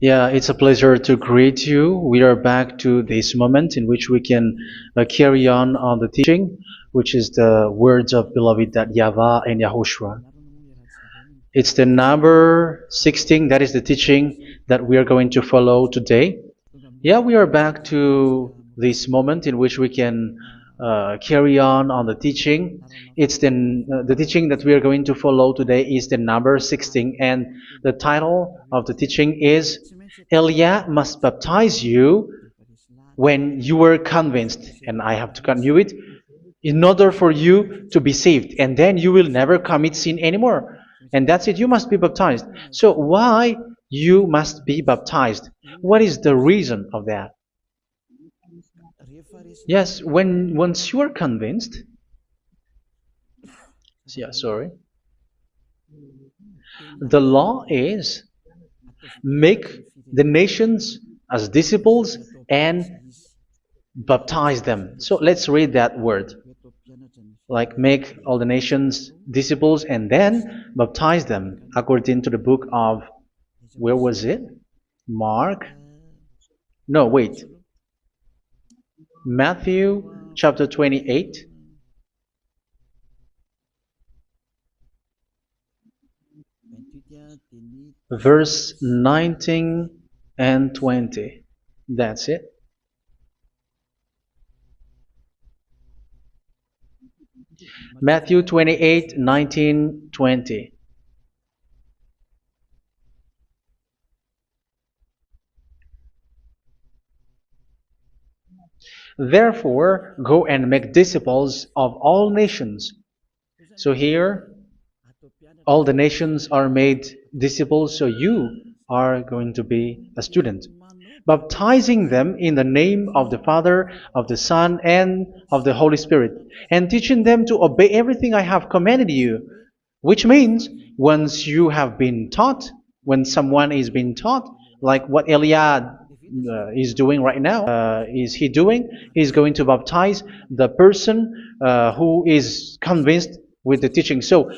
Yeah, it's a pleasure to greet you. We are back to this moment in which we can carry on the teaching, which is the words of beloved that YAHVAH and YAHOSHUA. It's the number 16, that is the teaching that we are going to follow today. Yeah, we are back to this moment in which we can carry on the teaching. It's the teaching that we are going to follow today is the number 16, and the title of the teaching is Elia must baptize you when you were convinced, and I have to continue it, in order for you to be saved, and then you will never commit sin anymore. And that's it, you must be baptized. So why you must be baptized? What is the reason of that? Yes, when once you are convinced, yeah, sorry, the law is make the nations as disciples and baptize them. So let's read that word. Like make all the nations disciples and then baptize them according to the book of, where was it? Mark? No, wait. Matthew chapter 28. Verse 19 and 20. That's it. Matthew 28, 19, 20. Therefore, go and make disciples of all nations. So here, all the nations are made disciples, so you are going to be a student. Baptizing them in the name of the Father, of the Son, and of the Holy Spirit, and teaching them to obey everything I have commanded you. Which means, once you have been taught, when someone is being taught, like what Elia is doing right now, is he doing? He's going to baptize the person who is convinced with the teaching. So,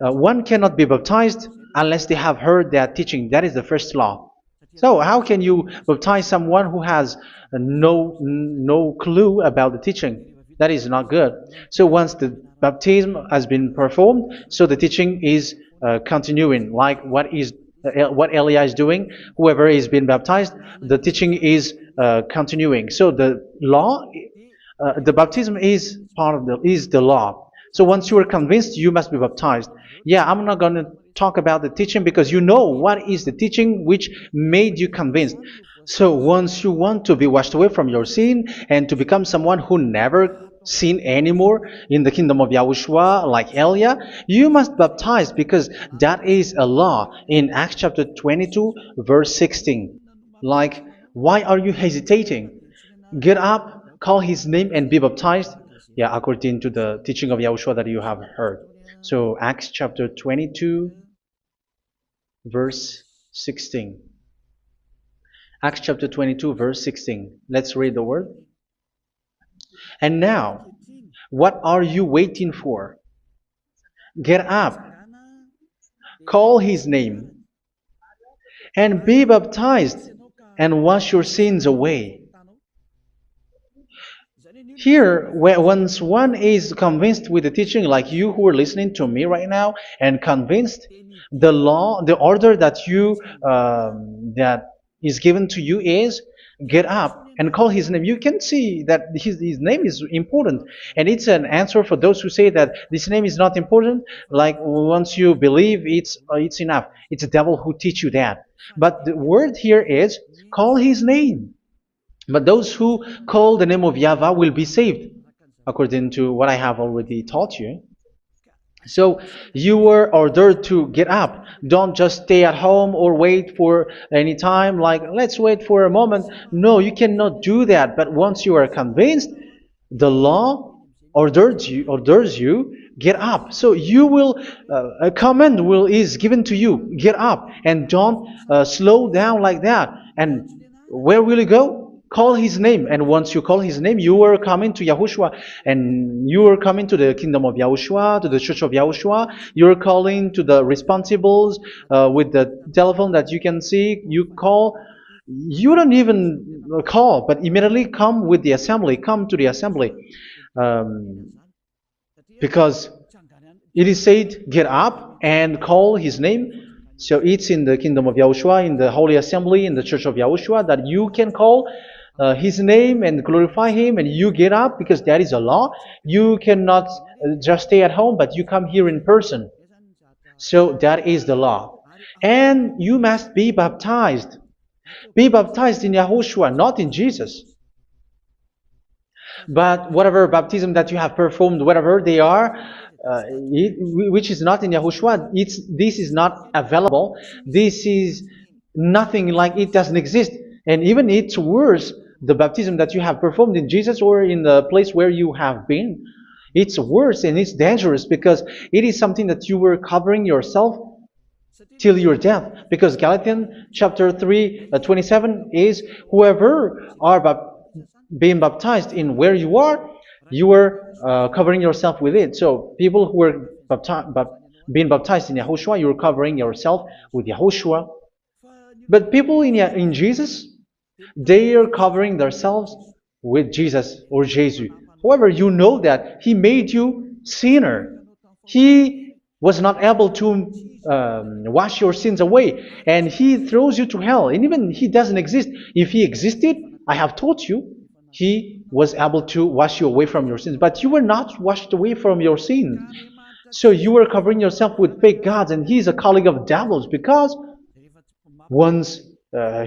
one cannot be baptized unless they have heard that teaching. That is the first law. So how can you baptize someone who has no clue about the teaching? That is not good. So once the baptism has been performed, so the teaching is continuing, like what Elia is doing. Whoever is being baptized, the teaching is continuing. So the law, the baptism is part of the law. So once you are convinced, you must be baptized. Yeah, I'm not going to talk about the teaching because you know what is the teaching which made you convinced. So once you want to be washed away from your sin and to become someone who never sin anymore in the kingdom of Yahushua, like Elia, you must baptize because that is a law in Acts chapter 22, verse 16. Like, why are you hesitating? Get up, call his name, and be baptized. Yeah, according to the teaching of Yahushua that you have heard. So Acts chapter 22, verse 16. Acts chapter 22, verse 16. Let's read the word. And now, what are you waiting for? Get up, call his name, and be baptized, and wash your sins away. Here, once one is convinced with the teaching, like you who are listening to me right now, and convinced, the law, the order that that is given to you is get up and call his name. You can see that his name is important, and it's an answer for those who say that this name is not important. Like once you believe, it's enough. It's the devil who teach you that. But the word here is call his name. But those who call the name of YAHVAH will be saved, according to what I have already taught you. So you were ordered to get up. Don't just stay at home or wait for any time, like let's wait for a moment. No, you cannot do that. But once you are convinced, the law orders you get up. So you will a command is given to you. Get up and don't slow down like that. And where will you go? Call his name, and once you call his name, you are coming to Yahushua, and you are coming to the kingdom of Yahushua, to the church of Yahushua. You're calling to the responsibles with the telephone that you can see. You call. You don't even call, but immediately come with the assembly. Come to the assembly, um, because it is said, get up and call his name. So it's in the kingdom of Yahushua, in the holy assembly, in the church of Yahushua, that you can call his name and glorify him, and you get up because that is a law. You cannot just stay at home, but you come here in person. So that is the law. And you must be baptized. Be baptized in Yahushua, not in Jesus. But whatever baptism that you have performed, whatever they are, which is not in Yahushua, this is not available. This is nothing, like it doesn't exist. And even it's worse, the baptism that you have performed in Jesus or in the place where you have been. It's worse and it's dangerous because it is something that you were covering yourself till your death. Because Galatians chapter 3, 27 is, whoever are being baptized in where you are covering yourself with it. So people who were being baptized in Yahushua, you're covering yourself with Yahushua. But people in Jesus, they are covering themselves with Jesus or Jesus. However, you know that He made you sinner. He was not able to wash your sins away, and He throws you to hell. And even He doesn't exist. If He existed, I have told you, He was able to wash you away from your sins. But you were not washed away from your sins. So you were covering yourself with fake gods, and He is a colleague of devils, because once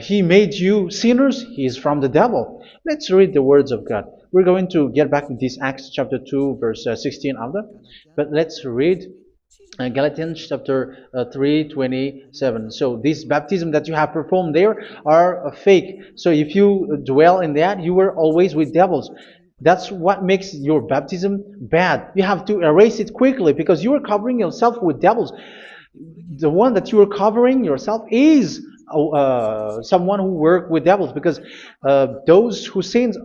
He made you sinners, He is from the devil. Let's read the words of God. We're going to get back to this Acts chapter 2, verse 16 after. But let's read Galatians chapter 3, 27. So this baptism that you have performed there are fake. So if you dwell in that, you were always with devils. That's what makes your baptism bad. You have to erase it quickly because you are covering yourself with devils. The one that you are covering yourself is someone who worked with devils, because those who sins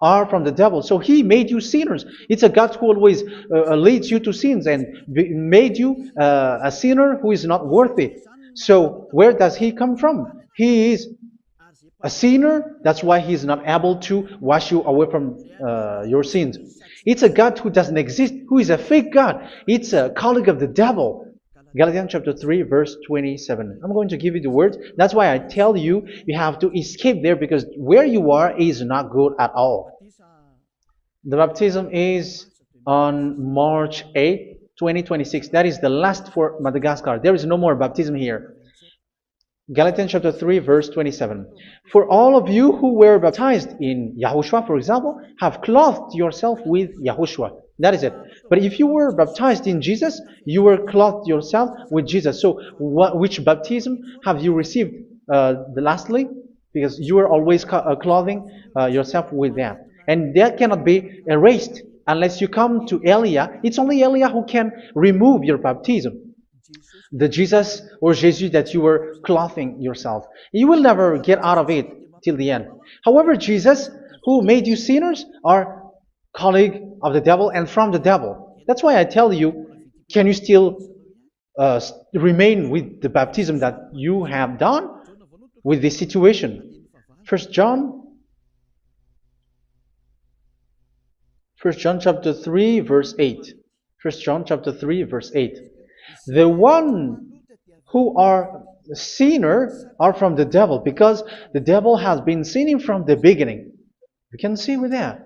are from the devil. So He made you sinners. It's a God who always leads you to sins and made you a sinner who is not worthy. So where does He come from? He is a sinner. That's why He is not able to wash you away from your sins. It's a God who doesn't exist, who is a fake God. It's a colleague of the devil. Galatians chapter 3, verse 27. I'm going to give you the words. That's why I tell you, you have to escape there, because where you are is not good at all. The baptism is on March 8, 2026. That is the last for Madagascar. There is no more baptism here. Galatians chapter 3, verse 27. For all of you who were baptized in Yahushua, for example, have clothed yourself with Yahushua. That is it. But if you were baptized in Jesus, you were clothed yourself with Jesus. So which baptism have you received lastly? Because you are always clothing yourself with that. And that cannot be erased unless you come to Eliah. It's only Eliah who can remove your baptism. The Jesus or Jesus that you were clothing yourself. You will never get out of it till the end. However, Jesus, who made you sinners, are colleague of the devil and from the devil. That's why I tell you, can you still remain with the baptism that you have done with this situation? First John chapter 3, verse 8. First John chapter 3, verse 8. The one who are sinner are from the devil, because the devil has been sinning from the beginning. You can see with that.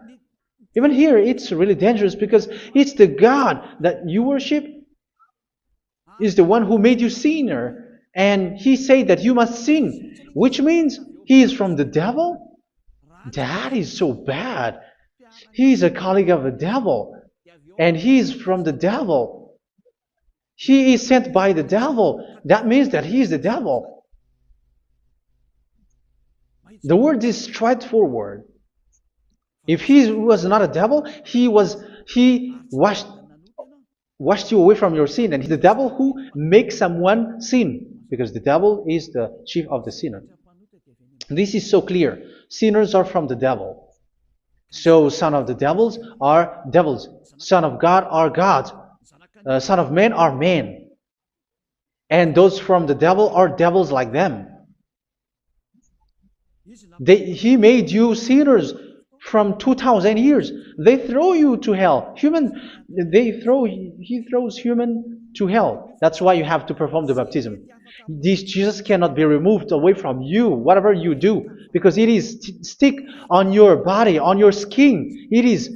Even here, it's really dangerous, because it's the God that you worship is the one who made you sinner, and He said that you must sin, which means He is from the devil. That is so bad. He is a colleague of the devil, and He is from the devil. He is sent by the devil. That means that He is the devil. The word is straightforward. If He was not a devil, He washed you away from your sin. And He's the devil who makes someone sin, because the devil is the chief of the sinner. This is so clear. Sinners are from the devil. So son of the devils are devils. Son of God are gods. Son of men are men. And those from the devil are devils like them. He made you sinners from 2,000 years. They throw you to hell. He throws human to hell. That's why you have to perform the baptism. This Jesus cannot be removed away from you, whatever you do, because it is stick on your body, on your skin. It is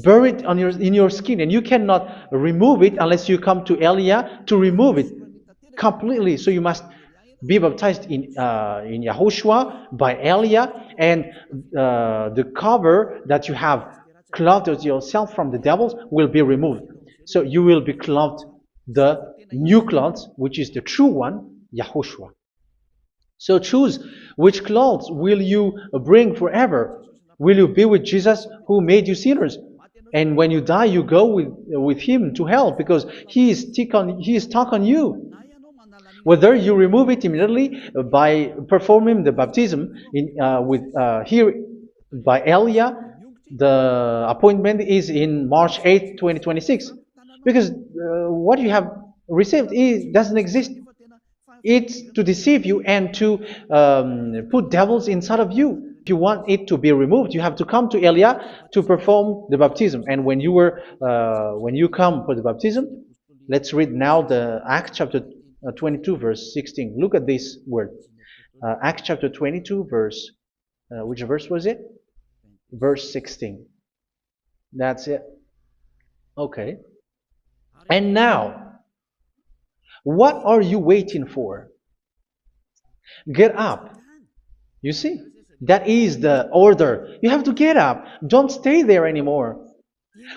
buried in your skin, and you cannot remove it unless you come to Elia to remove it completely. So you must be baptized in YAHOSHUA by Elia, and the cover that you have clothed yourself from the devils will be removed. So you will be clothed the new clothes, which is the true one, YAHOSHUA. So choose which clothes will you bring forever. Will you be with Jesus who made you sinners? And when you die, you go with him to hell because he is stuck on you. Whether you remove it immediately by performing the baptism here by Elia, the appointment is in March 8, 2026. Because what you have received doesn't exist. It's to deceive you and to put devils inside of you. If you want it to be removed, you have to come to Elia to perform the baptism. And when you come for the baptism, let's read now the Acts chapter 22 verse 16. Look at this word. Acts chapter 22 verse, which verse was it? Verse 16. That's it. Okay. And now, what are you waiting for? Get up. You see, that is the order. You have to get up. Don't stay there anymore.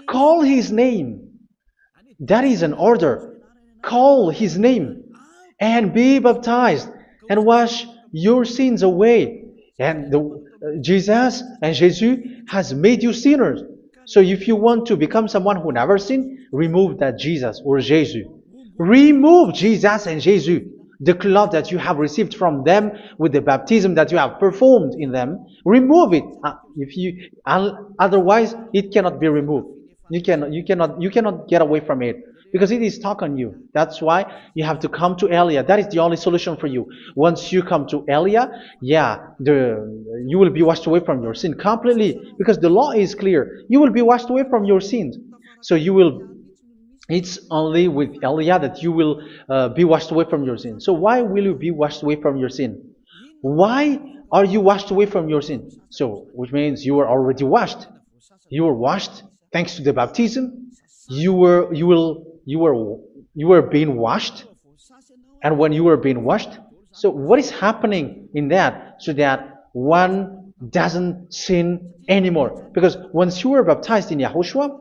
Call his name. That is an order. Call his name and be baptized and wash your sins away. And Jesus has made you sinners. So if you want to become someone who never sinned, remove that Jesus or Jesus. Remove Jesus and Jesus, the cloth that you have received from them with the baptism that you have performed in them. Remove it. Otherwise, it cannot be removed. You cannot get away from it because it is stuck on you. That's why you have to come to Elia. That is the only solution for you. Once you come to Elia, you will be washed away from your sin completely because the law is clear. You will be washed away from your sins. So it's only with Elia that you will be washed away from your sin. So why will you be washed away from your sin? Why are you washed away from your sin? So, which means you are already washed. You were washed thanks to the baptism. You were being washed, and when you were being washed, so what is happening in that? So that one doesn't sin anymore. Because once you were baptized in YAHOSHUA,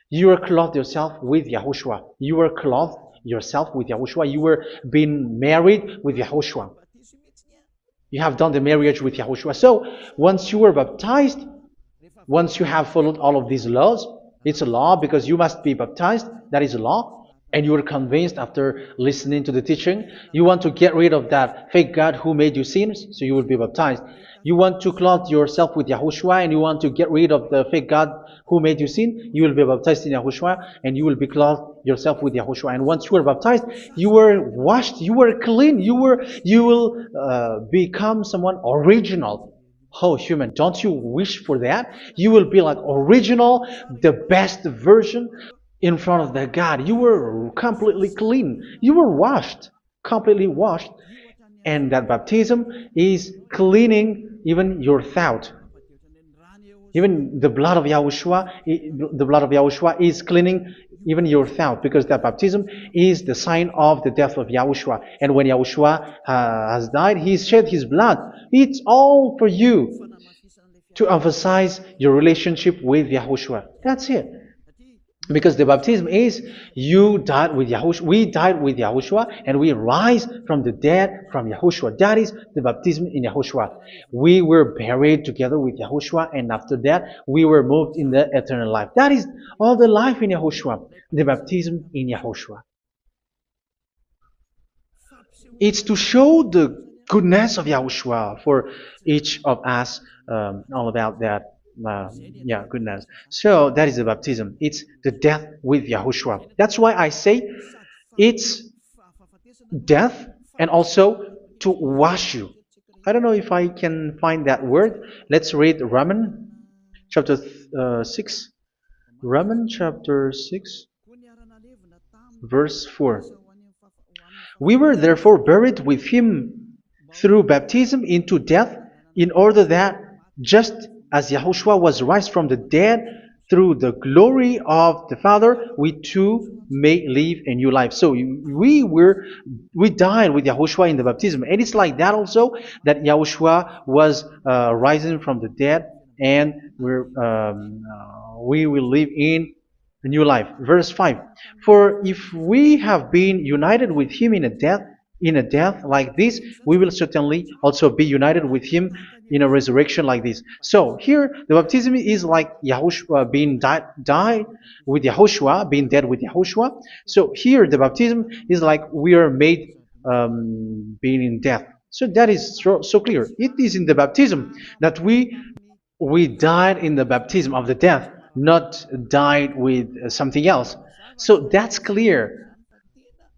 you were clothed yourself with YAHOSHUA. You were clothed yourself with YAHOSHUA. You were being married with YAHOSHUA. You have done the marriage with YAHOSHUA. So once you were baptized, once you have followed all of these laws, it's a law because you must be baptized. That is a law. And you are convinced after listening to the teaching, you want to get rid of that fake God who made you sinners, so you will be baptized. You want to clothe yourself with YAHOSHUA and you want to get rid of the fake God who made you sin, you will be baptized in YAHOSHUA and you will be clothed yourself with YAHOSHUA. And once you are baptized, you were washed, you were clean, you will become someone original. Oh, human, don't you wish for that? You will be like original, the best version in front of the God. You were completely clean. You were washed, completely washed. And that baptism is cleaning even your thought. Even the blood of YAHOSHUA is cleaning even your thought, because that baptism is the sign of the death of YAHOSHUA. And when YAHOSHUA has died, he shed his blood. It's all for you to emphasize your relationship with YAHOSHUA. That's it. Because the baptism is you died with YAHOSHUA, we died with YAHOSHUA, and we rise from the dead from YAHOSHUA. That is the baptism in YAHOSHUA. We were buried together with YAHOSHUA, and after that we were moved in the eternal life. That is all the life in YAHOSHUA, the baptism in YAHOSHUA. It's to show the goodness of Yahushua for each of us, all about that. Yeah, goodness. So that is the baptism. It's the death with Yahushua. That's why I say it's death and also to wash you. I don't know if I can find that word. Let's read Romans chapter 6. Romans chapter 6, verse 4. We were therefore buried with him through baptism into death, in order that, just as Yahushua was raised from the dead through the glory of the Father, we too may live a new life. So we died with Yahushua in the baptism, and it's like that also that Yahushua was rising from the dead, and we will live in a new life. Verse 5. For if we have been united with him in a death like this, we will certainly also be united with him in a resurrection like this. So here the baptism is like Yahushua being died with Yahushua, being dead with Yahushua. So here the baptism is like we are made being in death. So that is so clear. It is in the baptism that we died in the baptism of the death, not died with something else. So that's clear.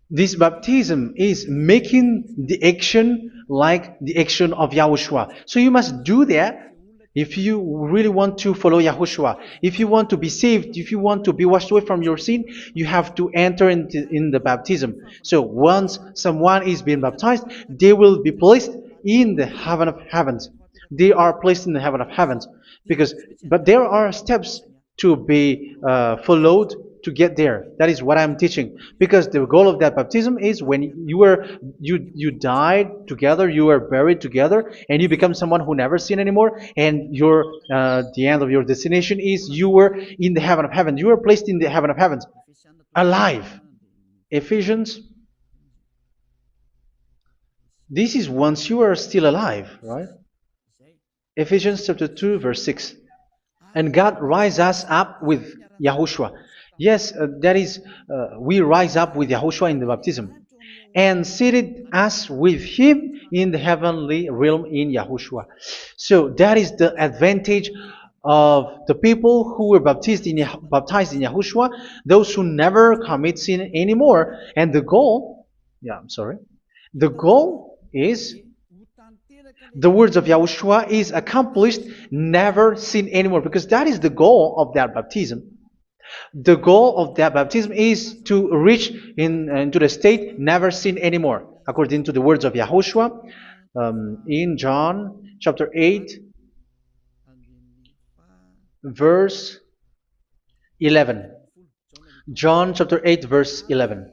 This baptism is making the action like the action of Yahushua. So you must do that if you really want to follow Yahushua. If you want to be saved, if you want to be washed away from your sin, you have to enter in the baptism. So once someone is being baptized, they will be placed in the heaven of heavens. They are placed in the heaven of heavens, but there are steps to be followed to get there. That is what I'm teaching, because the goal of that baptism is when you died together, you were buried together, and you become someone who never sin anymore, and the end of your destination is you were in the heaven of heavens. You were placed in the heaven of heavens, alive. Ephesians. This is once you are still alive, right? Ephesians chapter 2, verse 6. And God rise us up with Yahushua. Yes, that is, we rise up with Yahushua in the baptism. And seated us with him in the heavenly realm in Yahushua. So that is the advantage of the people who were baptized in Yahushua, those who never commit sin anymore. And the goal, the goal is the words of Yahushua is accomplished, never sin anymore, because that is the goal of that baptism. The goal of that baptism is to reach into the state never sin anymore, according to the words of Yahushua in John chapter 8, verse 11. John chapter 8, verse 11.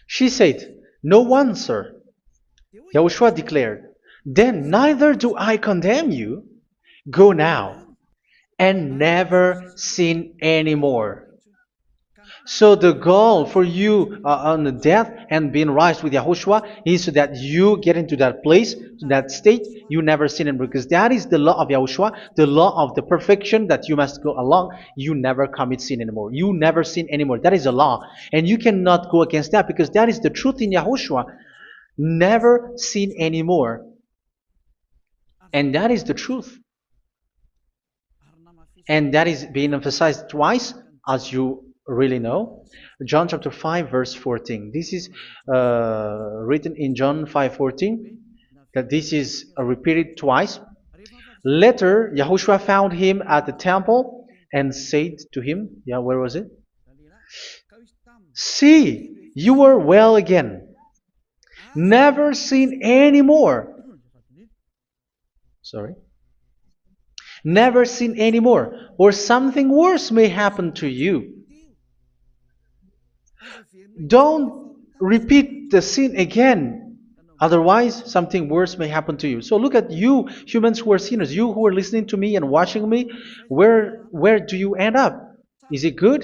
She said, "No one, sir." Yahushua declared, "Then neither do I condemn you. Go now and never sin anymore." So the goal for you on the death and being raised with Yahushua is so that you get into that place, that state, you never sin anymore. Because that is the law of Yahushua, the law of the perfection that you must go along. You never commit sin anymore. You never sin anymore. That is a law. And you cannot go against that, because that is the truth in Yahushua. Never sin anymore. And that is the truth. And that is being emphasized twice, as you really know. John chapter 5, verse 14. This is written in John 5:14, that this is repeated twice. Later, Yahushua found him at the temple and said to him, where was it? "See, you are well again. Never sin anymore." Never sin anymore, or something worse may happen to you. Don't repeat the sin again. Otherwise, something worse may happen to you. So look at you, humans who are sinners, you who are listening to me and watching me. Where do you end up? Is it good?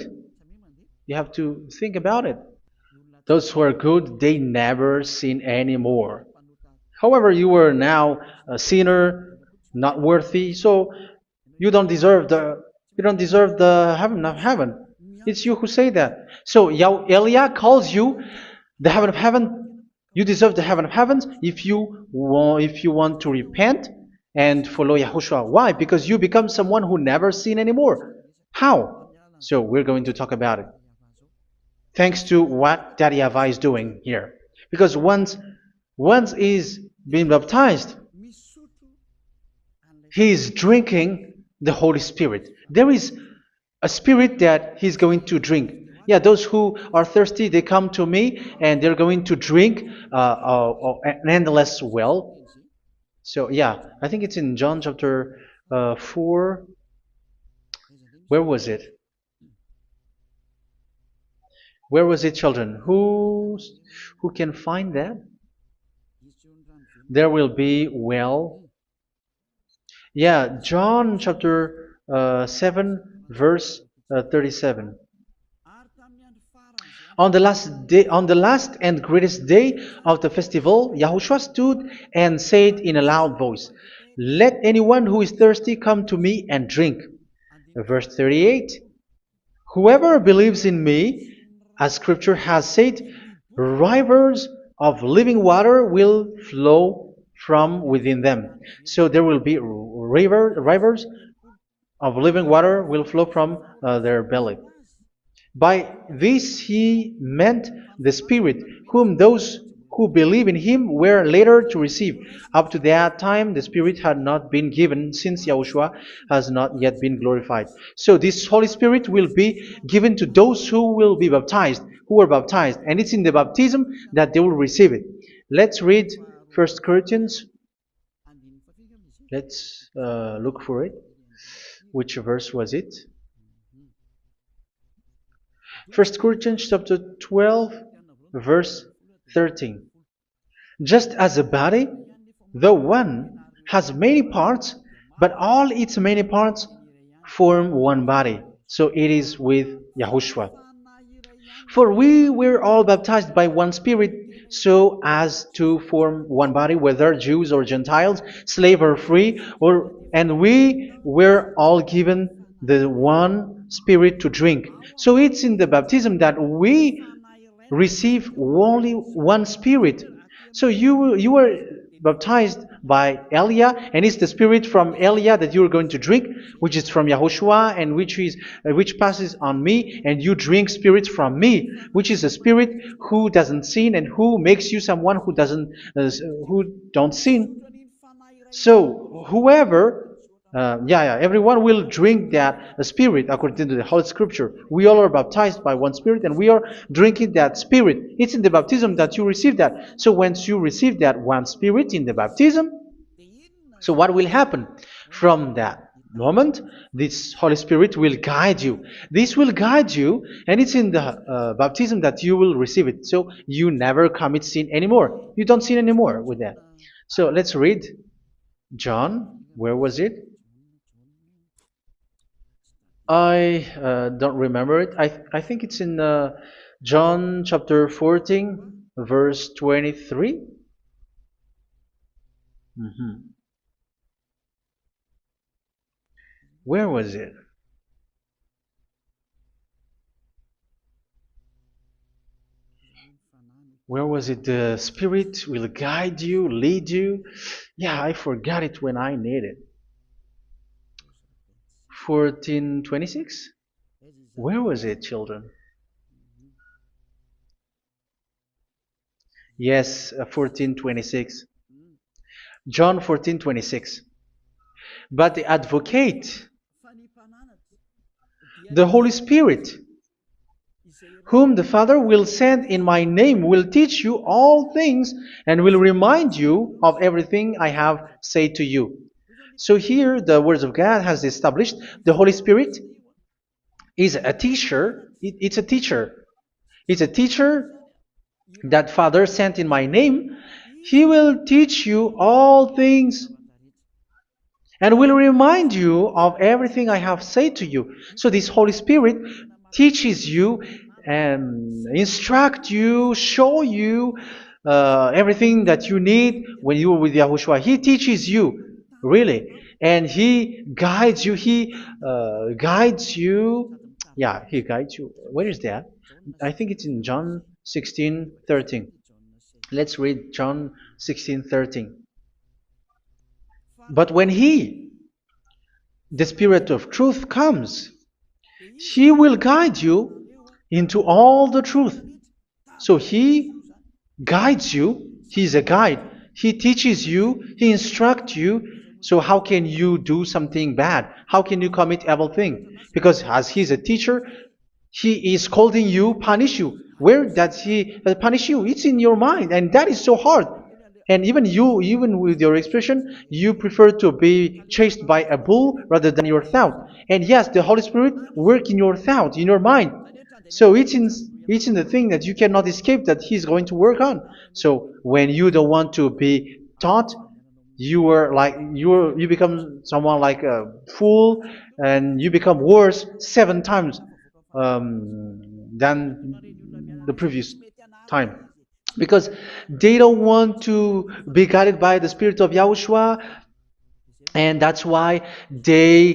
You have to think about it. Those who are good, they never sin anymore. However, you are now a sinner, not worthy, so you don't deserve the heaven of heaven. It's you who say that. So Eliah calls you the heaven of heaven You deserve the heaven of heavens if you want to repent and follow Yahushua. Why? Because you become someone who never sin anymore. How? So we're going to talk about it. Thanks to what Daddy YAHVAH is doing here. Because once he's been baptized, he is drinking the Holy Spirit. There is a spirit that he's going to drink. Yeah, those who are thirsty, they come to me and they're going to drink an endless well. So, yeah, I think it's in John chapter 4. Where was it? Where was it, children? Who can find that? There will be well. Yeah, John chapter 7, verse 37. On the last and greatest day of the festival, Yahushua stood and said in a loud voice, "Let anyone who is thirsty come to me and drink." Verse 38, "Whoever believes in me, as scripture has said, rivers of living water will flow from within them." So there will be rivers of living water will flow from their belly. By this he meant the Spirit, whom those who believe in him were later to receive. Up to that time, the Spirit had not been given, since Yahushua has not yet been glorified. So this Holy Spirit will be given to those who will be baptized, who are baptized, and it's in the baptism that they will receive it. Let's read 1 Corinthians. Let's look for it. Which verse was it? 1 Corinthians chapter 12, verse 13. Just as a body, though one, has many parts, but all its many parts form one body. So it is with Yahushua. For we were all baptized by one Spirit, so as to form one body, whether Jews or Gentiles, slave or free, and we were all given the one Spirit to drink. So it's in the baptism that we receive only one Spirit. So you were baptized by Elia, and it's the Spirit from Elia that you are going to drink, which is from Yahushua, and which passes on me, and you drink Spirit from me, which is a Spirit who doesn't sin and who makes you someone who don't sin. So whoever everyone will drink that Spirit according to the Holy Scripture. We all are baptized by one Spirit, and we are drinking that Spirit. It's in the baptism that you receive that. So once you receive that one Spirit in the baptism, so what will happen? From that moment, this Holy Spirit will guide you. This will guide you, and it's in the baptism that you will receive it. So you never commit sin anymore. You don't sin anymore with that. So let's read John. Where was it? I don't remember it. I think it's in John chapter 14, verse 23. Where was it? Where was it? The Spirit will guide you, lead you. Yeah, I forgot it when I need it. 14:26? Where was it, children? Yes, 14:26. John 14:26. But the advocate, the Holy Spirit, whom the Father will send in my name, will teach you all things and will remind you of everything I have said to you. So here the words of God has established the Holy Spirit is a teacher. It's a teacher. It's a teacher that Father sent in my name. He will teach you all things and will remind you of everything I have said to you. So this Holy Spirit teaches you and instruct you, show you everything that you need when you are with Yahushua. He teaches you, really, and He guides you. He guides you. Yeah, He guides you. Where is that? I think it's in John 16:13. Let's read John 16:13. But when He, the Spirit of truth, comes, He will guide you into all the truth. So He guides you. He's a guide. He teaches you. He instructs you. So how can you do something bad? How can you commit evil thing? Because as He's a teacher, He is scolding you, punish you. Where does He punish you? It's in your mind, and that is so hard. And even you, even with your expression, you prefer to be chased by a bull rather than your thought. And yes, the Holy Spirit work in your thought, in your mind. So it's in the thing that you cannot escape that He's going to work on. So when you don't want to be taught, you become someone like a fool, and you become worse 7 times than the previous time, because they don't want to be guided by the Spirit of Yahushua, and that's why they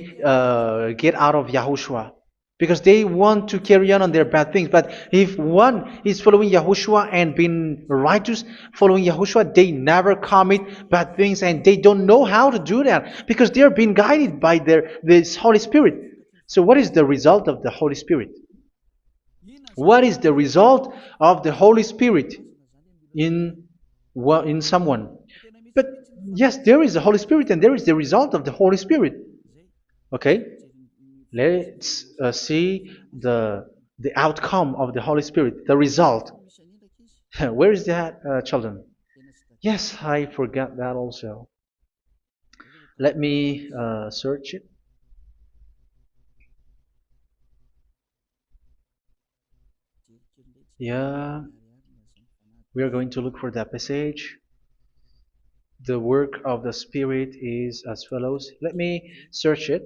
get out of Yahushua, because they want to carry on their bad things. But if one is following Yahushua and being righteous, following Yahushua, they never commit bad things, and they don't know how to do that because they are being guided by this Holy Spirit. So what is the result of the Holy Spirit? What is the result of the Holy Spirit in someone? But yes, there is the Holy Spirit, and there is the result of the Holy Spirit. Okay, let's see the outcome of the Holy Spirit, the result. Where is that, children? Yes, I forgot that also. Let me search it. Yeah, we are going to look for that passage. The work of the Spirit is as follows. Let me search it.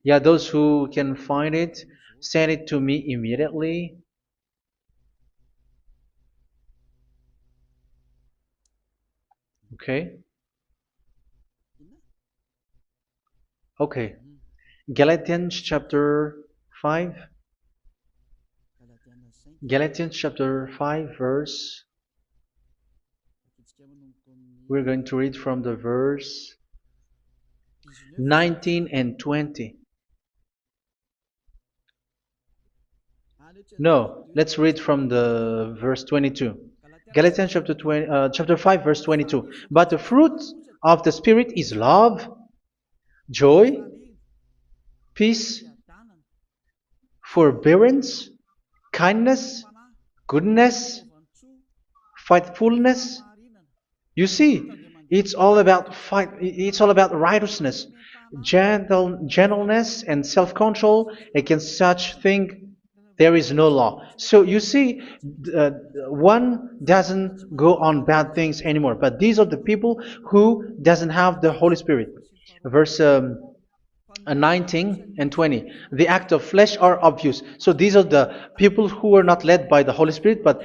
Yeah, those who can find it, send it to me immediately. Okay. Okay. Galatians chapter 5. Galatians chapter 5 verse. We're going to read from the verse 19 and 20. No, let's read from the verse 22. Galatians chapter 5 verse 22. But the fruit of the Spirit is love, joy, peace, forbearance, kindness, goodness, faithfulness. You see, it's all about fight. It's all about righteousness, gentleness, and self-control. Against such thing, there is no law. So you see, uh, one doesn't go on bad things anymore. But these are the people who doesn't have the Holy Spirit. Verse 19 and 20. The act of flesh are obvious. So these are the people who are not led by the Holy Spirit, but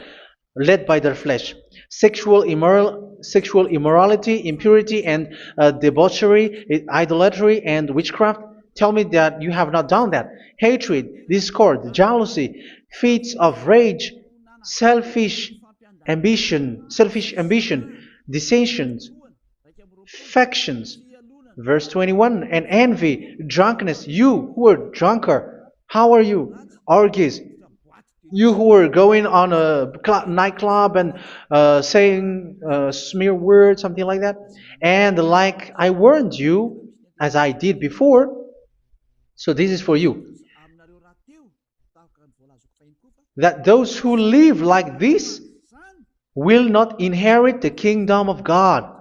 led by their flesh. Sexual immorality, impurity, and debauchery, idolatry, and witchcraft. Tell me that you have not done that. Hatred, discord, jealousy, fits of rage, selfish ambition, dissensions, factions. Verse 21, and envy, drunkenness. You who are drunkard, how are you? Orgies. You who are going on a nightclub and saying smear words, something like that. And like I warned you, as I did before, so this is for you, that those who live like this will not inherit the kingdom of God.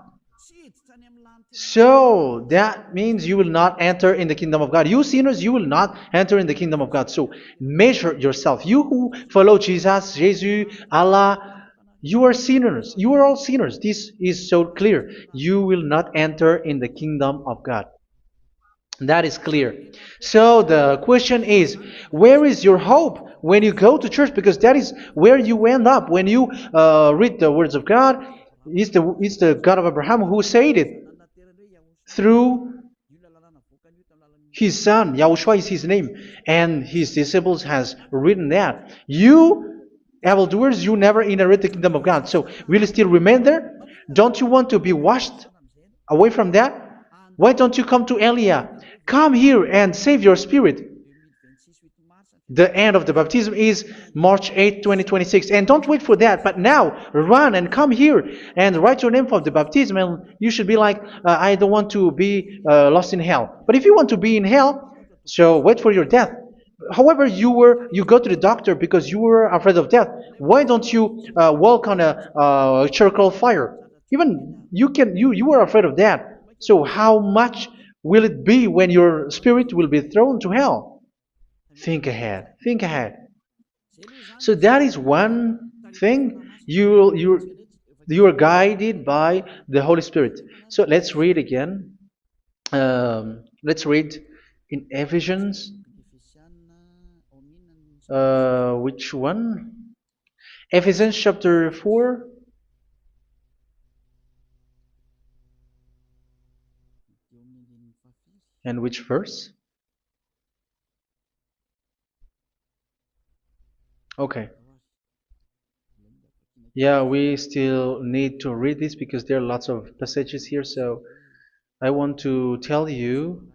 So that means you will not enter in the kingdom of God. You sinners, you will not enter in the kingdom of God. So measure yourself. You who follow Jesus, Allah, you are sinners. You are all sinners. This is so clear. You will not enter in the kingdom of God. That is clear. So the question is, where is your hope when you go to church? Because that is where you end up when you read the words of God. It's the God of Abraham who said it through His son, Yahushua is his name, and his disciples has written that. You, evildoers, you never inherit the kingdom of God. So will you still remain there? Don't you want to be washed away from that? Why don't you come to Elia? Come here and save your spirit. The end of the baptism is March 8th, 2026. And don't wait for that, but now run and come here and write your name for the baptism. And you should be like, I don't want to be lost in hell. But if you want to be in hell, so wait for your death. However, you go to the doctor because you were afraid of death. Why don't you walk on a charcoal fire? Even you were afraid of that. So how much will it be when your spirit will be thrown to hell? Think ahead. Think ahead. So that is one thing. You are guided by the Holy Spirit. So let's read again. Let's read in Ephesians. Which one? Ephesians chapter 4. And which verse? Okay. Yeah, we still need to read this because there are lots of passages here. So I want to tell you,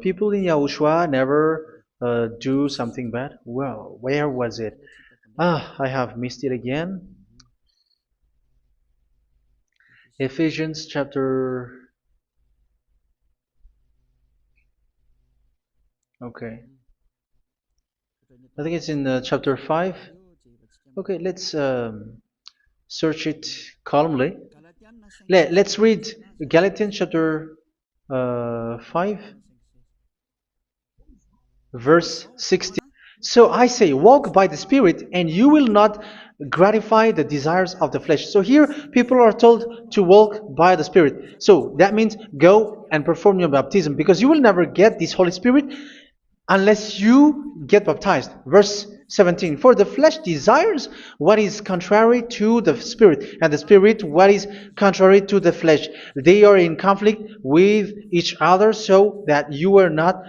people in Yahushua never do something bad. Well, where was it? I have missed it again. Ephesians chapter. Okay. I think it's in chapter 5. Okay, let's search it calmly. Let's read Galatians chapter 5, verse 16. So I say, walk by the Spirit, and you will not gratify the desires of the flesh. So here, people are told to walk by the Spirit. So that means go and perform your baptism, because you will never get this Holy Spirit unless you get baptized. Verse 17. For the flesh desires what is contrary to the Spirit, and the Spirit what is contrary to the flesh. They are in conflict with each other, so that you are not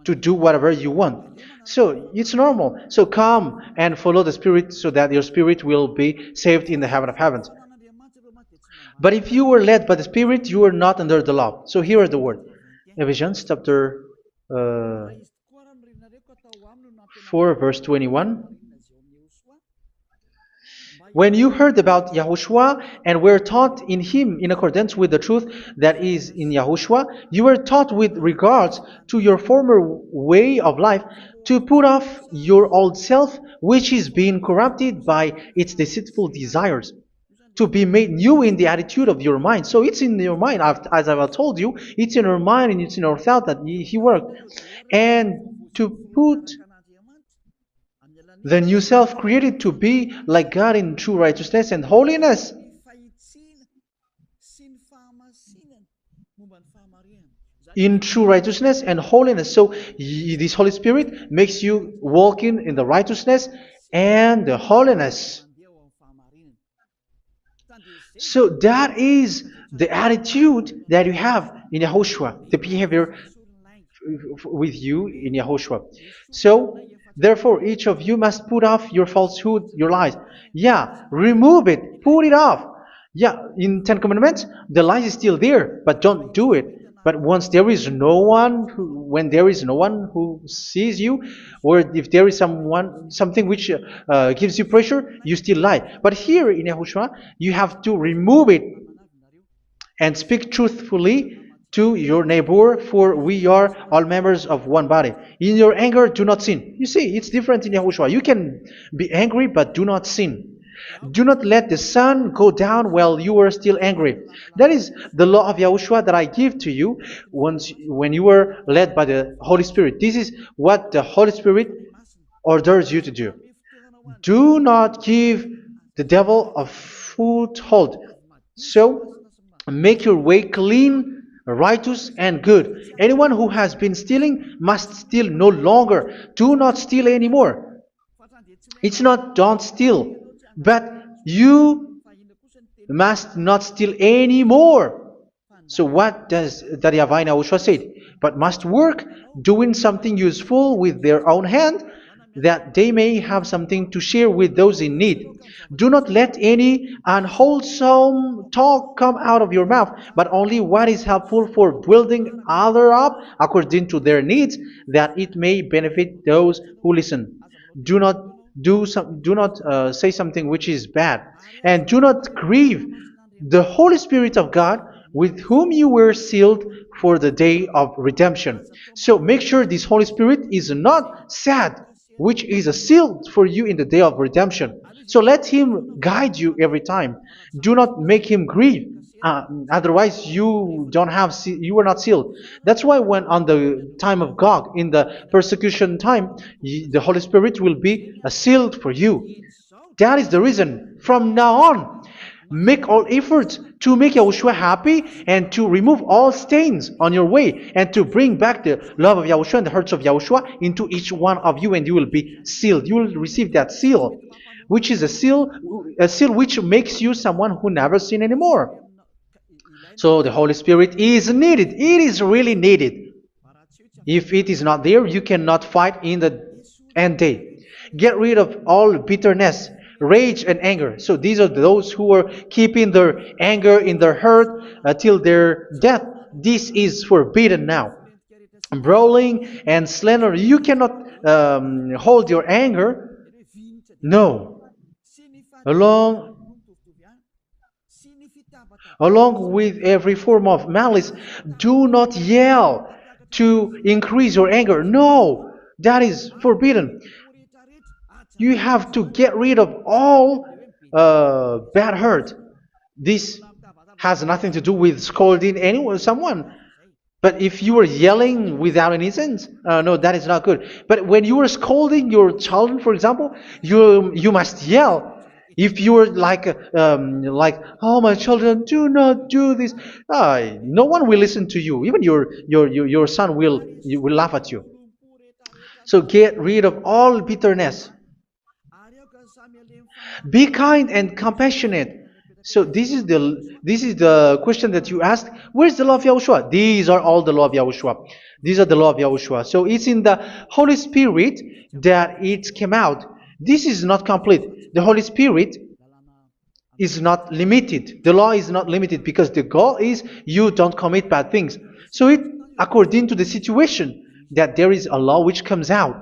to do whatever you want. So it's normal. So come and follow the Spirit, so that your spirit will be saved in the heaven of heavens. But if you were led by the Spirit, you are not under the law. So here are the word. Ephesians chapter 4, verse 21. When you heard about Yahushua and were taught in him in accordance with the truth that is in Yahushua, you were taught with regards to your former way of life to put off your old self, which is being corrupted by its deceitful desires, to be made new in the attitude of your mind. So it's in your mind, as I've told you, it's in your mind and it's in your thought that he worked. And to put the new self created to be like God in true righteousness and holiness. In true righteousness and holiness. So this Holy Spirit makes you walk in the righteousness and the holiness. So that is the attitude that you have in Yahushua, the behavior with you in Yahushua. So therefore, each of you must put off your falsehood, your lies. Yeah, remove it, put it off. Yeah, in Ten Commandments, the lies is still there, but don't do it. But once there is no one, when there is no one who sees you, or if there is something which gives you pressure, you still lie. But here in Yahushua, you have to remove it and speak truthfully to your neighbor, for we are all members of one body. In your anger, do not sin. You see, it's different in Yahushua. You can be angry, but do not sin. Do not let the sun go down while you are still angry. That is the law of Yahushua that I give to you when you were led by the Holy Spirit. This is what the Holy Spirit orders you to do. Do not give the devil a foothold. So, make your way clean, righteous, and good. Anyone who has been stealing must steal no longer. Do not steal anymore. It's not don't steal, but you must not steal anymore. So what does Daddy Yahweh Yahushua say? But must work doing something useful with their own hand, that they may have something to share with those in need. Do not let any unwholesome talk come out of your mouth, but only what is helpful for building others up according to their needs, that it may benefit those who listen. Do not do not say something which is bad, and do not grieve the Holy Spirit of God, with whom you were sealed for the day of redemption. So make sure this Holy Spirit is not sad, which is a seal for you in the day of redemption. So let him guide you every time. Do not make him grieve. Otherwise, you don't have you are not sealed. That's why when on the time of God, in the persecution time, the Holy Spirit will be a sealed for you. That is the reason. From now on, make all efforts to make Yahushua happy and to remove all stains on your way and to bring back the love of Yahushua and the hearts of Yahushua into each one of you, and you will be sealed. You will receive that seal, which is a seal which makes you someone who never sin anymore. So the Holy Spirit is needed. It is really needed. If it is not there, you cannot fight in the end day. Get rid of all bitterness, rage, and anger. So these are those who are keeping their anger in their heart till their death. This is forbidden now. Brawling and slander. You cannot hold your anger. No. Along Along with every form of malice, do not yell to increase your anger. No, that is forbidden. You have to get rid of all bad hurt. This has nothing to do with scolding anyone, someone. But if you are yelling without any sense, no, that is not good. But when you are scolding your children, for example, you must yell. If you are like, oh my children, do not do this, no one will listen to you. Even your son will laugh at you. So get rid of all bitterness. Be kind and compassionate. So this is the question that you asked. Where's the law of Yahushua? These are all the law of Yahushua. These are the law of Yahushua. So it's in the Holy Spirit that it came out. This is not complete. The Holy Spirit is not limited. The law is not limited because the goal is you don't commit bad things. So it according to the situation that there is a law which comes out,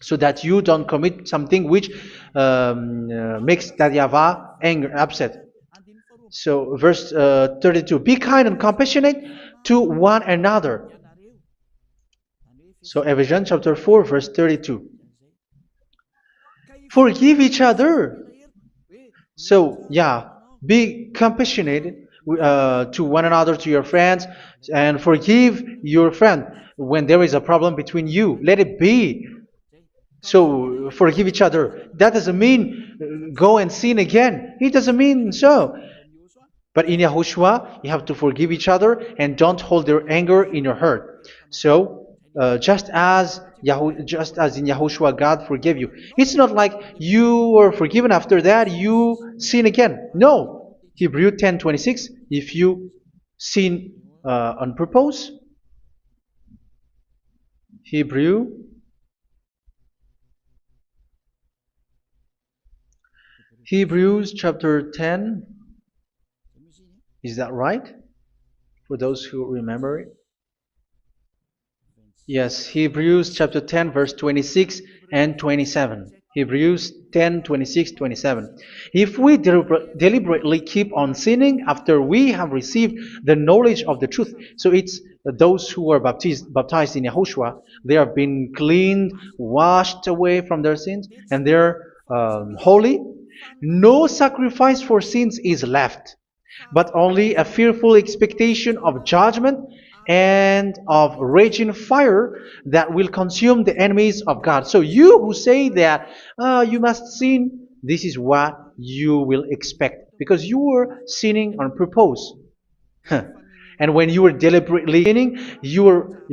so that you don't commit something which makes that YAHVAH anger, upset. So verse 32, be kind and compassionate to one another. So Ephesians chapter 4 verse 32. Forgive each other. So yeah, be compassionate to one another, to your friends, and forgive your friend when there is a problem between you. Let it be. So forgive each other. That doesn't mean go and sin again. It doesn't mean so. But in Yahushua, you have to forgive each other and don't hold their anger in your heart. So just as in Yahushua, God forgave you. It's not like you were forgiven after that you sin again. No. Hebrew 10:26. If you sin on purpose, Hebrews chapter 10. Is that right? For those who remember it? Yes, Hebrews chapter 10, verse 26 and 27. Hebrews 10, 26, 27. If we deliberately keep on sinning after we have received the knowledge of the truth, so it's those who are baptized in Yahushua, they have been cleaned, washed away from their sins, and they're holy. No sacrifice for sins is left, but only a fearful expectation of judgment and of raging fire that will consume the enemies of God. So you who say that you must sin, this is what you will expect, because you were sinning on purpose. And when you were deliberately sinning, you were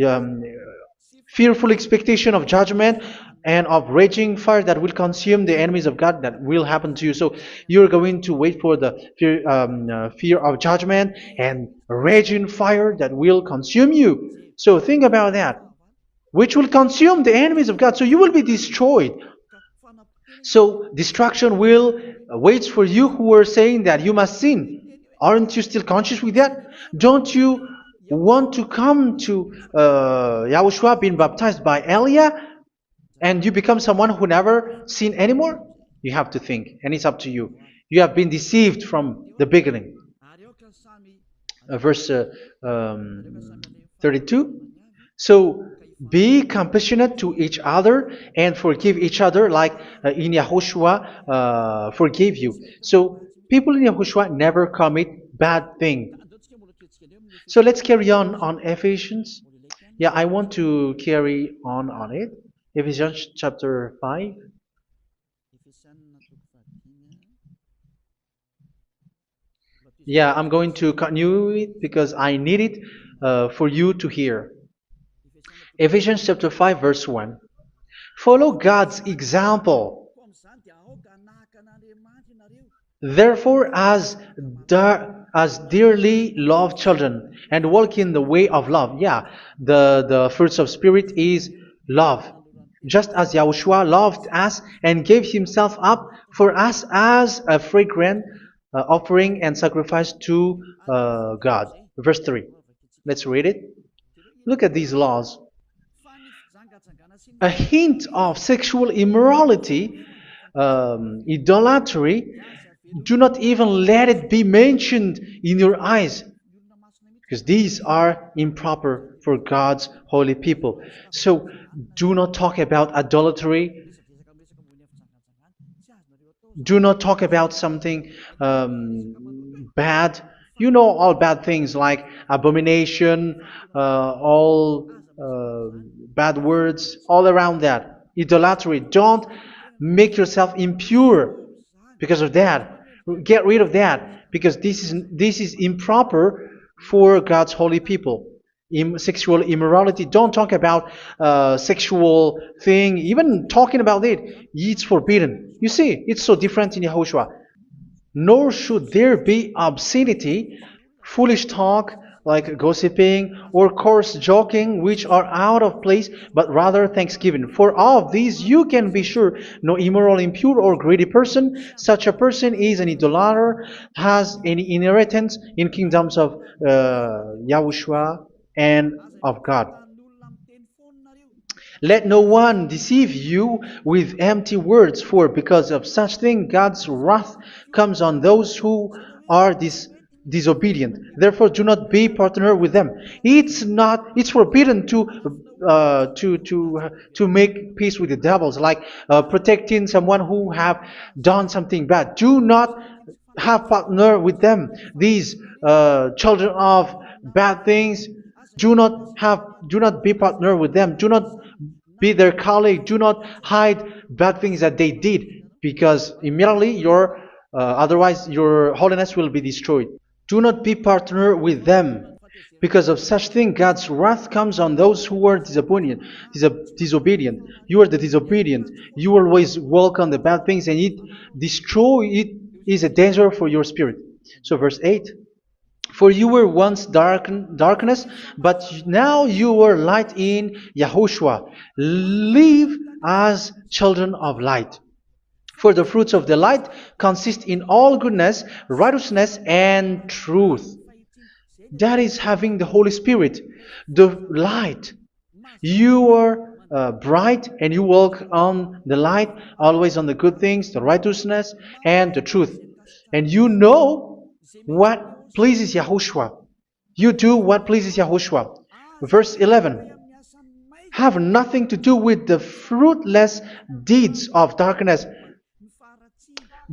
fearful expectation of judgment and of raging fire that will consume the enemies of God that will happen to you. So you're going to wait for the fear of judgment and raging fire that will consume you. So think about that, which will consume the enemies of God. So you will be destroyed. So destruction will wait for you who are saying that you must sin. Aren't you still conscious with that? Don't you want to come to Yahushua being baptized by Elia and you become someone who never sinned anymore? You have to think, and it's up to you. You have been deceived from the beginning. Verse 32. So be compassionate to each other and forgive each other like in Yahushua forgave you. So people in Yahushua never commit bad thing. So let's carry on Ephesians. Yeah, I want to carry on it. Ephesians chapter 5. Yeah, I'm going to continue it because I need it for you to hear. Ephesians chapter 5 verse 1. Follow God's example. Therefore, as dearly loved children, and walk in the way of love. Yeah, the fruits of spirit is love. Just as Yahushua loved us and gave himself up for us as a fragrant offering and sacrifice to God. Verse 3. Let's read it. Look at these laws. A hint of sexual immorality, idolatry, do not even let it be mentioned in your eyes, because these are improper for God's holy people. So do not talk about idolatry. Do not talk about something bad. You know all bad things like abomination, all bad words, all around that. Idolatry. Don't make yourself impure because of that. Get rid of that because this is improper for God's holy people. Sexual immorality. Don't talk about sexual thing. Even talking about it, it's forbidden. You see, it's so different in Yahushua. Nor should there be obscenity, foolish talk like gossiping or coarse joking, which are out of place, but rather thanksgiving. For of these you can be sure: no immoral, impure, or greedy person, such a person is an idolater, has any inheritance in kingdoms of Yahushua and of God. Let no one deceive you with empty words, for because of such thing God's wrath comes on those who are disobedient. Therefore, do not be partner with them. It's forbidden to make peace with the devils, like protecting someone who have done something bad. Do not have partner with them. These children of bad things, do not be partner with them. Do not be their colleague. Do not hide bad things that they did, because immediately otherwise your holiness will be destroyed. Do not be partner with them. Because of such thing, God's wrath comes on those who are disobedient. You are the disobedient. You always walk on the bad things, and it is a danger for your spirit. So verse 8. For you were once darkness, but now you are light in Yahushua. Live as children of light. For the fruits of the light consist in all goodness, righteousness, and truth. That is having the Holy Spirit, the light. You are bright and you walk on the light, always on the good things, the righteousness, and the truth. And you know what pleases Yahushua. You do what pleases Yahushua. Verse 11. Have nothing to do with the fruitless deeds of darkness.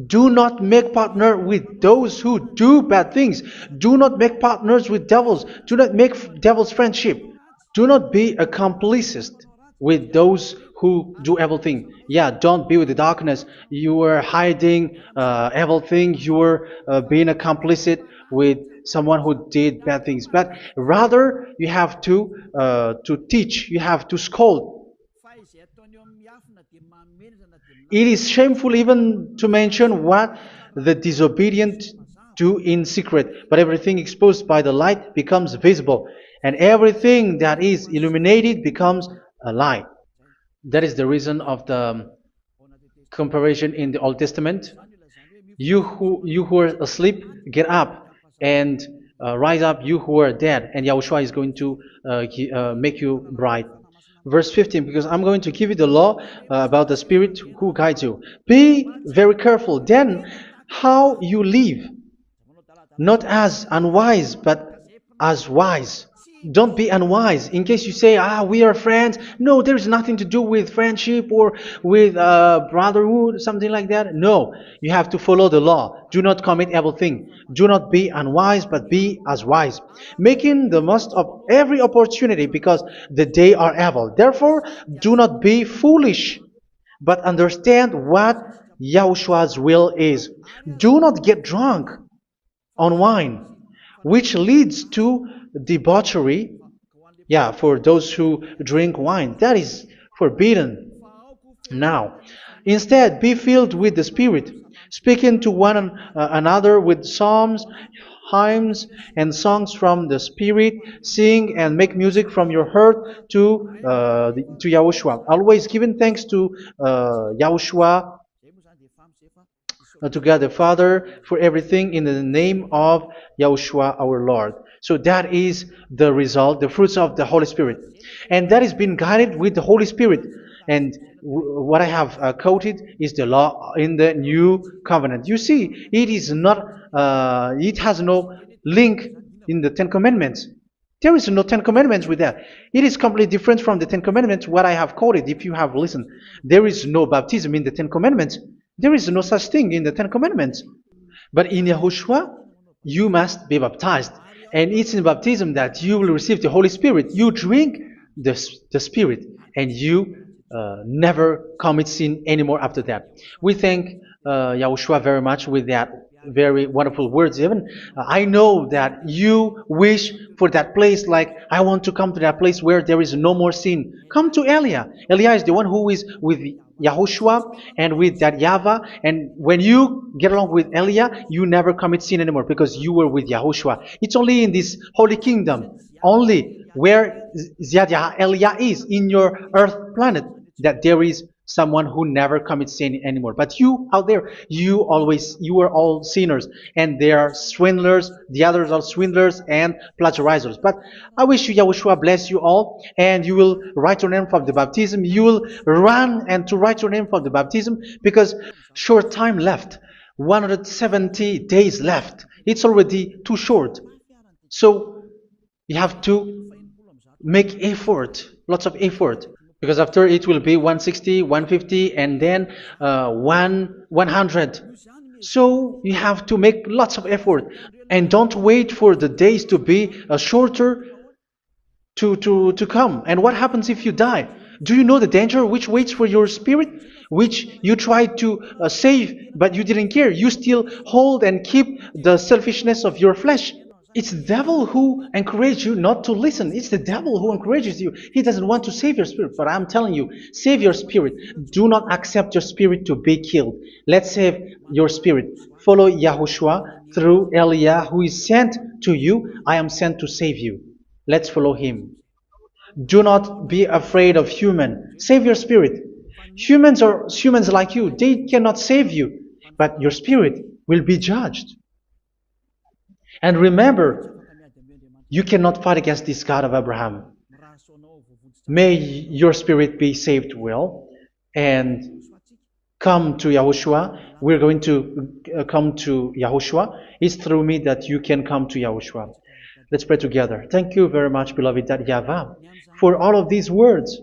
Do not make partner with those who do bad things. Do not make partners with devils. Do not make devil's friendship. Do not be accomplices with those who do evil thing. Yeah, don't be with the darkness. You are hiding evil thing. You are being a complicit with someone who did bad things. But rather, you have to teach. You have to scold. It is shameful even to mention what the disobedient do in secret, but everything exposed by the light becomes visible, and everything that is illuminated becomes a light. That is the reason of the comparison in the Old Testament. You who are asleep, get up and rise up, you who are dead, and Yahushua is going to make you bright. Verse 15, because I'm going to give you the law about the Spirit who guides you. Be very careful then how you live, not as unwise, but as wise. Don't be unwise. In case you say, we are friends. No, there's nothing to do with friendship or with brotherhood, something like that. No, you have to follow the law. Do not commit evil thing. Do not be unwise, but be as wise, making the most of every opportunity, because the day are evil. Therefore, do not be foolish, but understand what Yahushua's will is. Do not get drunk on wine, which leads to debauchery. Yeah, for those who drink wine, that is forbidden now. Instead, be filled with the Spirit, speaking to one another with psalms, hymns, and songs from the Spirit. Sing and make music from your heart to Yahushua. Always giving thanks to Yahushua, to God the Father, for everything in the name of Yahushua our Lord. So that is the result, the fruits of the Holy Spirit. And that is being guided with the Holy Spirit. And what I have quoted is the law in the new covenant. You see, it is not, it has no link in the Ten Commandments. There is no Ten Commandments with that. It is completely different from the Ten Commandments, what I have quoted, if you have listened. There is no baptism in the Ten Commandments. There is no such thing in the Ten Commandments. But in Yahushua, you must be baptized. And it's in baptism that you will receive the Holy Spirit. You drink the Spirit, and you never commit sin anymore after that. We thank Yahushua very much with that very wonderful words. Even I know that you wish for that place, like I want to come to that place where there is no more sin. Come to Elia. Elia is the one who is with Yahushua and with that YAHVAH. And when you get along with Elia, you never commit sin anymore because you were with Yahushua. It's only in this holy kingdom, only where Ziad Elia is, in your earth planet, that there is someone who never commits sin anymore. But you out there, you are all sinners, and they are swindlers. The others are swindlers and plagiarizers. But I wish you, Yahushua, bless you all, and you will write your name for the baptism. You will run and to write your name for the baptism, because short time left, 170 days left. It's already too short. So you have to make effort, lots of effort, because after it will be 160, 150, and then 100. So you have to make lots of effort, and don't wait for the days to be shorter to come. And what happens if you die? Do you know the danger which waits for your spirit, which you tried to save, but you didn't care? You still hold and keep the selfishness of your flesh. It's the devil who encourages you not to listen. It's the devil who encourages you. He doesn't want to save your spirit. But I'm telling you, save your spirit. Do not accept your spirit to be killed. Let's save your spirit. Follow Yahushua through Elia, who is sent to you. I am sent to save you. Let's follow him. Do not be afraid of human. Save your spirit. Humans are humans like you. They cannot save you. But your spirit will be judged. And remember, you cannot fight against this God of Abraham. May your spirit be saved well and come to Yahushua. We're going to come to Yahushua. It's through me that you can come to Yahushua. Let's pray together. Thank you very much, beloved YAHVAH, for all of these words,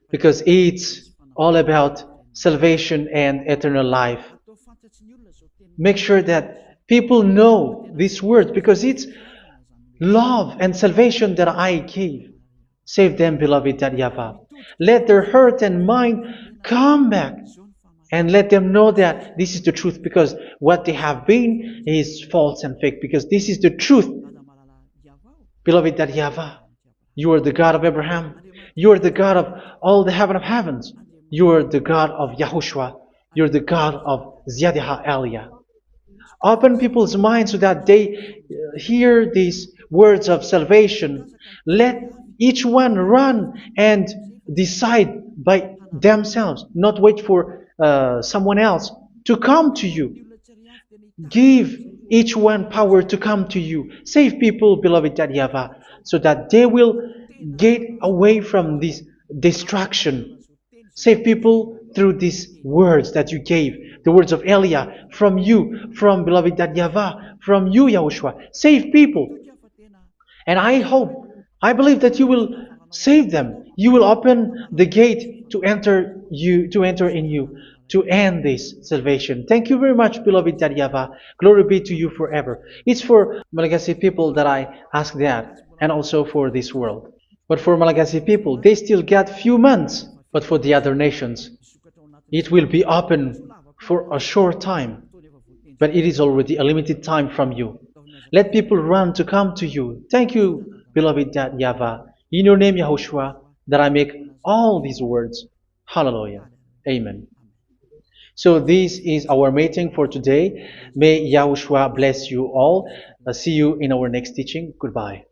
because it's all about salvation and eternal life. Make sure that people know these words, because it's love and salvation that I gave. Save them, beloved YAHVAH. Let their heart and mind come back, and let them know that this is the truth, because what they have been is false and fake, because this is the truth. Beloved YAHVAH, you are the God of Abraham. You are the God of all the heaven of heavens. You're the God of Yahushua. You're the God of Ziyadha Aliyah. Open people's minds so that they hear these words of salvation. Let each one run and decide by themselves, not wait for someone else to come to you. Give each one power to come to you. Save people, beloved Yahavah, so that they will get away from this destruction. Save people through these words that you gave, the words of Elia, from you, from beloved Yahavah, from you, Yahushua. Save people. And I hope, I believe that you will save them. You will open the gate to enter in you, to end this salvation. Thank you very much, beloved Yahavah. Glory be to you forever. It's for Malagasy people that I ask that, and also for this world. But for Malagasy people, they still get few months. But for the other nations, it will be open for a short time. But it is already a limited time from you. Let people run to come to you. Thank you, beloved Yahavah. In your name, Yahushua, that I make all these words. Hallelujah. Amen. So this is our meeting for today. May Yahushua bless you all. See you in our next teaching. Goodbye.